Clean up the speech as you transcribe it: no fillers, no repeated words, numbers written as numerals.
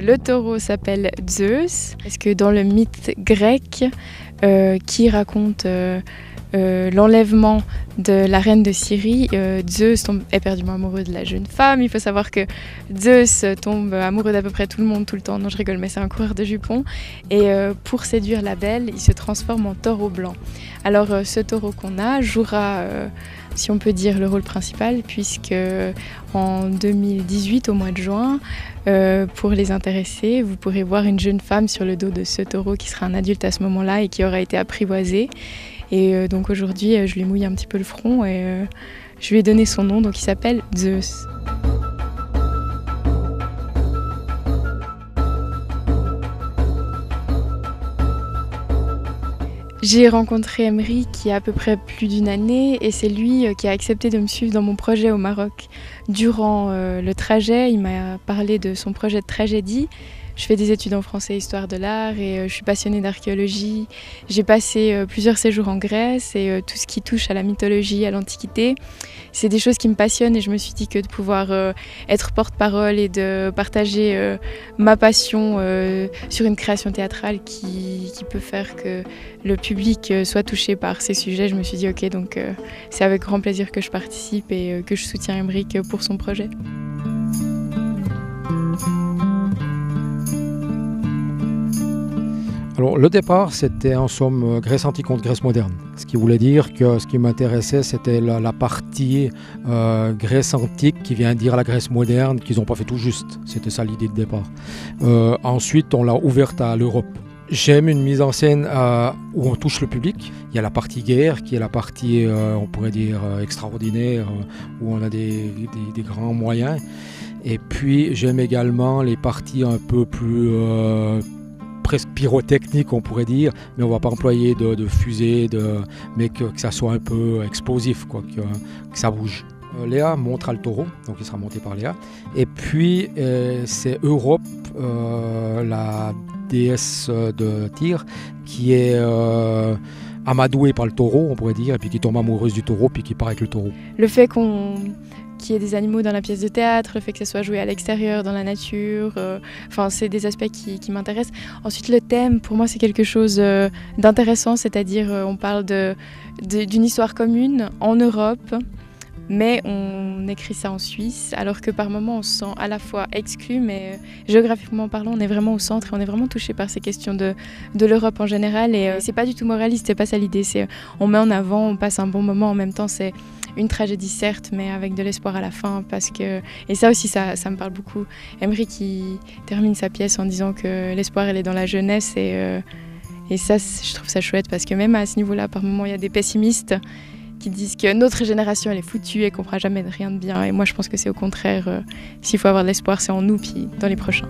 le taureau s'appelle Zeus, parce que dans le mythe grec qui raconte l'enlèvement de la reine de Syrie, Zeus tombe éperdument amoureux de la jeune femme. Il faut savoir que Zeus tombe amoureux d'à peu près tout le monde tout le temps. Non, je rigole, mais c'est un coureur de jupons. Et pour séduire la belle, il se transforme en taureau blanc. Alors ce taureau qu'on a jouera, si on peut dire, le rôle principal, puisque en 2018, au mois de juin, pour les intéressés, vous pourrez voir une jeune femme sur le dos de ce taureau qui sera un adulte à ce moment-là et qui aura été apprivoisé. Et donc aujourd'hui, je lui mouille un petit peu le front et je lui ai donné son nom, donc il s'appelle Zeus. J'ai rencontré Emery il y a à peu près plus d'une année et c'est lui qui a accepté de me suivre dans mon projet au Maroc. Durant le trajet, il m'a parlé de son projet de tragédie. Je fais des études en français et histoire de l'art et je suis passionnée d'archéologie. J'ai passé plusieurs séjours en Grèce et tout ce qui touche à la mythologie, à l'Antiquité, c'est des choses qui me passionnent et je me suis dit que de pouvoir être porte-parole et de partager ma passion sur une création théâtrale qui peut faire que le public soit touché par ces sujets, je me suis dit ok, donc c'est avec grand plaisir que je participe et que je soutiens Emeric pour son projet. Alors le départ, c'était en somme Grèce antique contre Grèce moderne. Ce qui voulait dire que ce qui m'intéressait, c'était la partie Grèce antique qui vient dire la Grèce moderne, qu'ils n'ont pas fait tout juste. C'était ça l'idée de départ. Ensuite, on l'a ouverte à l'Europe. J'aime une mise en scène où on touche le public. Il y a la partie guerre qui est la partie, on pourrait dire, extraordinaire, où on a des grands moyens. Et puis j'aime également les parties un peu plus presque pyrotechnique, on pourrait dire, mais on ne va pas employer de fusée, mais que ça soit un peu explosif, quoi, que ça bouge. Léa montera le taureau, donc il sera monté par Léa. Et puis c'est Europe, la déesse de tir, qui est amadouée par le taureau, on pourrait dire, et puis qui tombe amoureuse du taureau, puis qui part avec le taureau. Le fait qu'il y ait des animaux dans la pièce de théâtre, le fait que ça soit joué à l'extérieur, dans la nature, c'est des aspects qui m'intéressent. Ensuite, le thème, pour moi, c'est quelque chose d'intéressant, c'est-à-dire on parle d'une histoire commune en Europe, mais on écrit ça en Suisse, alors que par moments on se sent à la fois exclu, mais géographiquement parlant, on est vraiment au centre et on est vraiment touché par ces questions de l'Europe en général. Et c'est pas du tout moraliste, c'est pas ça l'idée, c'est on met en avant, on passe un bon moment, en même temps c'est une tragédie certes, mais avec de l'espoir à la fin, et ça aussi, ça me parle beaucoup. Emeric qui termine sa pièce en disant que l'espoir, elle est dans la jeunesse, et ça, je trouve ça chouette, parce que même à ce niveau-là, par moments, il y a des pessimistes qui disent que notre génération, elle est foutue et qu'on fera jamais rien de bien. Et moi, je pense que c'est au contraire, s'il faut avoir de l'espoir, c'est en nous, puis dans les prochains.